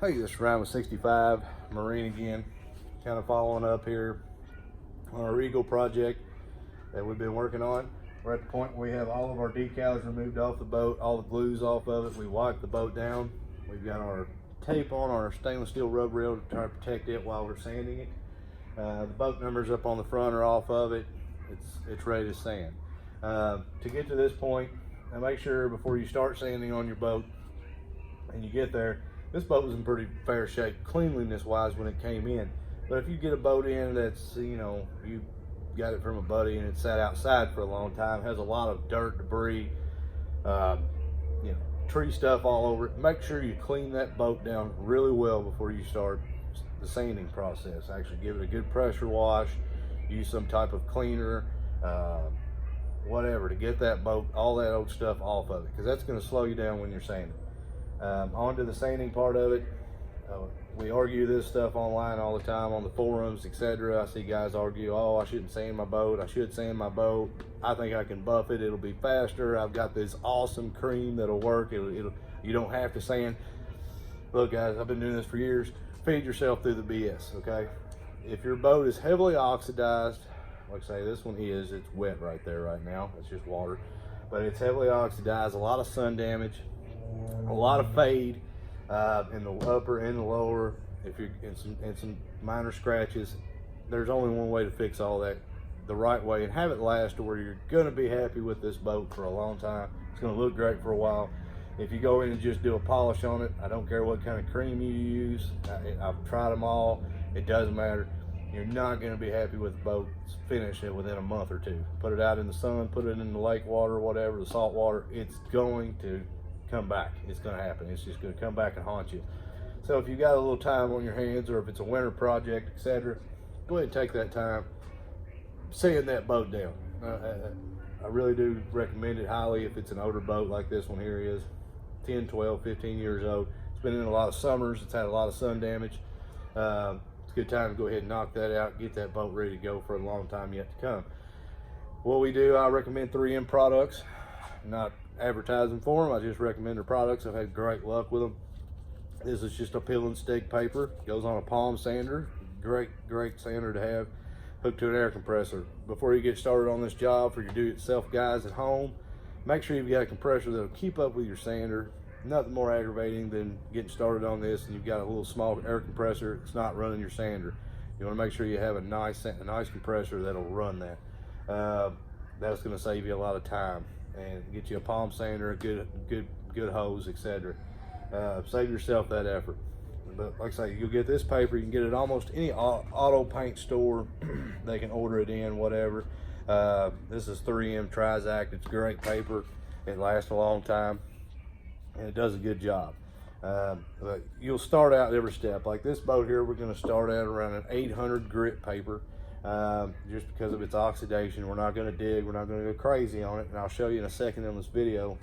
Hey, this is Ryan with 65 Marine again, kind of following up here on our Eagle project that we've been working on. We're at the point where we have all of our decals removed off the boat, all the glues off of it. We wiped the boat down. We've got our tape on our stainless steel rub rail to try to protect it while we're sanding it. The boat numbers up on the front are off of it. It's ready to sand. To get to this point, now make sure before you start sanding on your boat and you get there, this boat was in pretty fair shape cleanliness wise when it came in. But if you get a boat in that's, you got it from a buddy and it sat outside for a long time, has a lot of dirt, debris, tree stuff all over it, make sure you clean that boat down really well before you start the sanding process. Actually give it a good pressure wash, use some type of cleaner, whatever, to get that boat, all that old stuff off of it, because that's going to slow you down when you're sanding. On to the sanding part of it. We argue this stuff online all the time on the forums, etc. I see guys argue, oh, I shouldn't sand my boat, I should sand my boat, I think I can buff it, it'll be faster, I've got this awesome cream that'll work, you don't have to sand. Look guys, I've been doing this for years. Feed yourself through the BS, okay? If your boat is heavily oxidized, like I say, this one is, it's wet right there right now, it's just water, but it's heavily oxidized, a lot of sun damage, a lot of fade in the upper and the lower. If you're in some minor scratches, there's only one way to fix all that the right way and have it last to where you're going to be happy with this boat for a long time. It's going to look great for a while. If you go in and just do a polish on it, I don't care what kind of cream you use, I've tried them all, it doesn't matter. You're not going to be happy with the boat finish it within a month or two. Put it out in the sun, put it in the lake water, whatever, the salt water, it's going to come back. It's going to happen. It's just going to come back and haunt you. So if you got a little time on your hands, or if it's a winter project, etc., go ahead and take that time, sand that boat down. I really do recommend it highly if it's an older boat like this one here is, 10, 12, 15 years old. It's been in a lot of summers. It's had a lot of sun damage. It's a good time to go ahead and knock that out, get that boat ready to go for a long time yet to come. What we do, I recommend 3M products. Not advertising for them, I just recommend their products. I've had great luck with them. This is just a peel and stick paper, goes on a palm sander. Great sander to have, hooked to an air compressor. Before you get started on this job for your do-it-yourself guys at home, make sure you've got a compressor that'll keep up with your sander. Nothing more aggravating than getting started on this and you've got a little small air compressor, it's not running your sander. You want to make sure you have a nice compressor that'll run that. That's going to save you a lot of time and get you a palm sander, a good hose, etc. Save yourself that effort. But like I say, you'll get this paper, you can get it almost any auto paint store. They can order it in, whatever. This is 3M Trizact. It's great paper, it lasts a long time and it does a good job. But you'll start out every step. Like this boat here, we're going to start out around an 800 grit paper. Just because of its oxidation, we're not going to dig, we're not going to go crazy on it, and I'll show you in a second in this video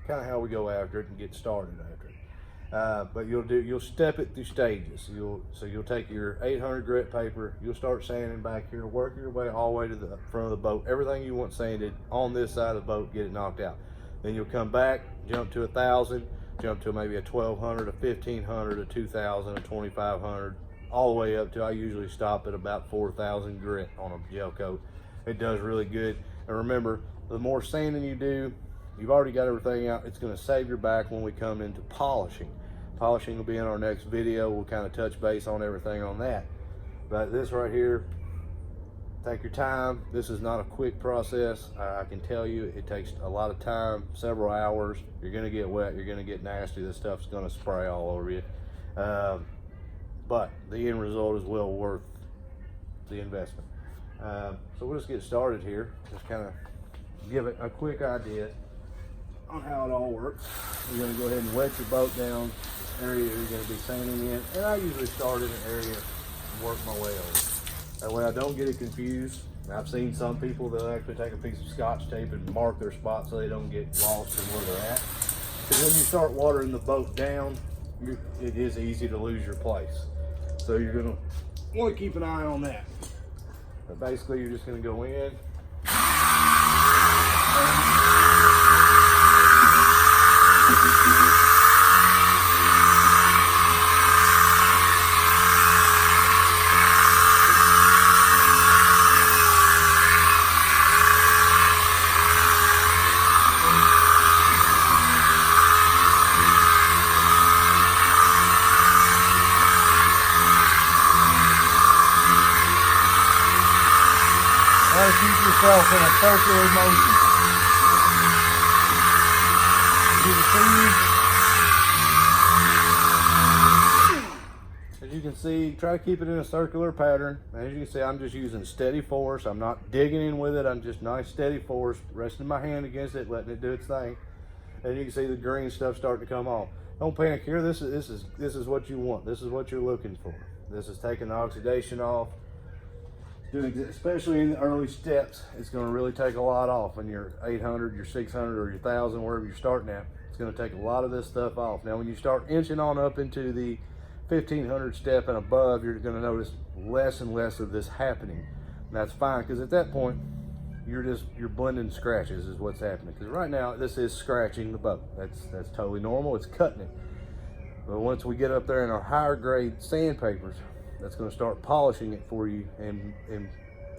kind of how we go after it and get started after it. But you'll step it through stages. So you'll take your 800 grit paper, you'll start sanding back here, work your way all the way to the front of the boat, everything you want sanded on this side of the boat, get it knocked out. Then you'll come back, jump to 1,000, jump to maybe a 1,200, a 1,500, a 2,000, a 2,500, all the way up to, I usually stop at about 4,000 grit on a gel coat. It does really good. And remember, the more sanding you do, you've already got everything out, it's going to save your back when we come into polishing. Polishing will be in our next video. We'll kind of touch base on everything on that. But this right here, take your time. This is not a quick process. I can tell you it takes a lot of time, several hours. You're going to get wet, you're going to get nasty. This stuff's going to spray all over you. But the end result is well worth the investment. So we'll just get started here. Just kind of give it a quick idea on how it all works. You're going to go ahead and wet your boat down, this area you're going to be sanding in. And I usually start in an area and work my way over. That way I don't get it confused. I've seen some people that actually take a piece of Scotch tape and mark their spot so they don't get lost in where they're at. Because when you start watering the boat down, it is easy to lose your place. So you're going to want to keep an eye on that. But basically, you're just going to go in. itself in a circular motion. As you can see, try to keep it in a circular pattern. As you can see, I'm just using steady force. I'm not digging in with it. I'm just nice steady force, resting my hand against it, letting it do its thing. And you can see the green stuff starting to come off. Don't panic here. This is what you want. This is what you're looking for. This is taking the oxidation off. Especially in the early steps, it's going to really take a lot off. When you're 800, you're 600, or you're 1,000, wherever you're starting at, it's going to take a lot of this stuff off. Now, when you start inching on up into the 1,500 step and above, you're going to notice less and less of this happening. And that's fine, because at that point, you're blending scratches is what's happening. Because right now, this is scratching the boat. That's totally normal. It's cutting it. But once we get up there in our higher grade sandpapers, that's going to start polishing it for you and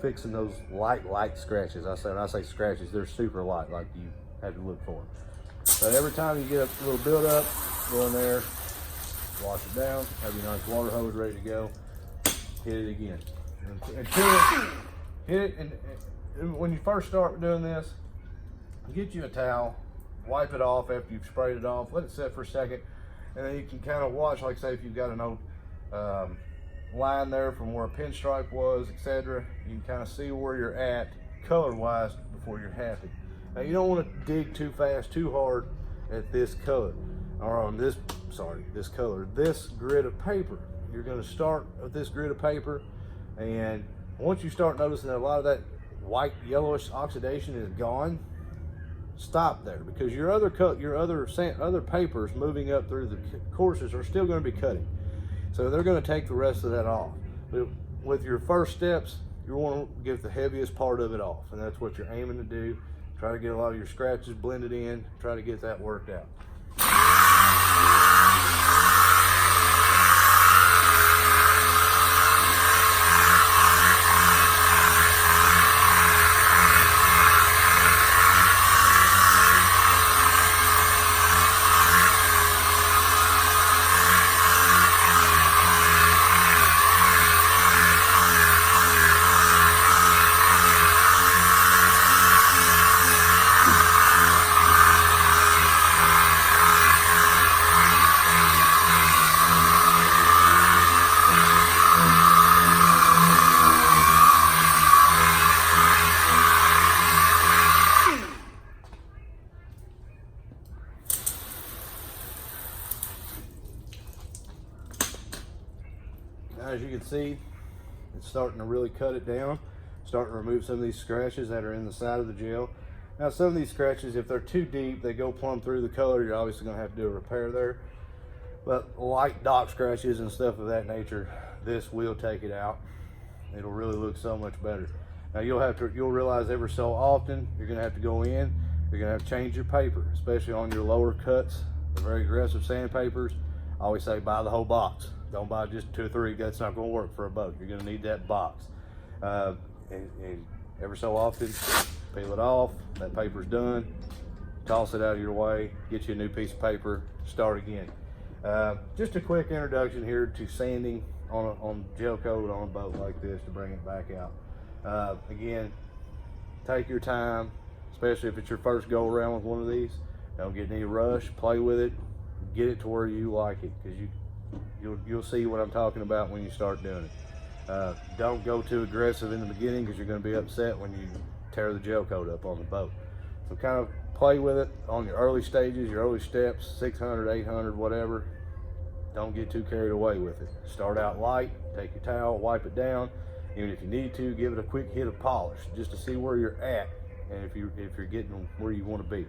fixing those light scratches. When I say scratches, they're super light, like you have to look for them. But every time you get a little build up, go in there, wash it down, have your nice water hose ready to go, hit it again. Hit it, and when you first start doing this, get you a towel, wipe it off after you've sprayed it off, let it sit for a second, and then you can kind of watch, like say if you've got an old line there from where a pinstripe was, etc. You can kind of see where you're at color-wise before you're happy. Now you don't want to dig too fast, too hard at this color, or on this color, this grid of paper. You're going to start with this grid of paper, and once you start noticing that a lot of that white yellowish oxidation is gone, stop there, because your other papers moving up through the courses are still going to be cutting. So they're going to take the rest of that off. But with your first steps, you want to get the heaviest part of it off, and that's what you're aiming to do. Try to get a lot of your scratches blended in, try to get that worked out. As you can see, it's starting to really cut it down, starting to remove some of these scratches that are in the side of the gel. Now some of these scratches, if they're too deep, they go plumb through the color, you're obviously going to have to do a repair there. But light dock scratches and stuff of that nature, this will take it out. It'll really look so much better. Now you'll realize every so often you're going to have to go in, you're going to have to change your paper, especially on your lower cuts, the very aggressive sandpapers. I always say buy the whole box. Don't buy just 2 or 3. That's not going to work for a boat. You're going to need that box. And every so often, peel it off. That paper's done. Toss it out of your way. Get you a new piece of paper. Start again. Just a quick introduction here to sanding on gel coat on a boat like this to bring it back out. Again, take your time, especially if it's your first go around with one of these. Don't get any rush. Play with it. Get it to where you like it, because you'll see what I'm talking about when you start doing it. Don't go too aggressive in the beginning, because you're going to be upset when you tear the gel coat up on the boat. So kind of play with it on your early stages, your early steps, 600, 800, whatever. Don't get too carried away with it. Start out light, take your towel, wipe it down. Even if you need to, give it a quick hit of polish just to see where you're at and if you're getting where you want to be.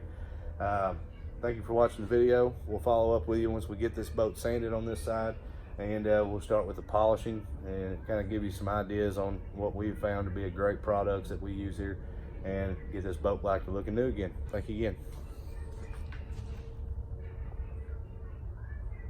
Thank you for watching the video. We'll follow up with you once we get this boat sanded on this side, and we'll start with the polishing and kind of give you some ideas on what we've found to be a great products that we use here, and get this boat back to looking new again. Thank you again.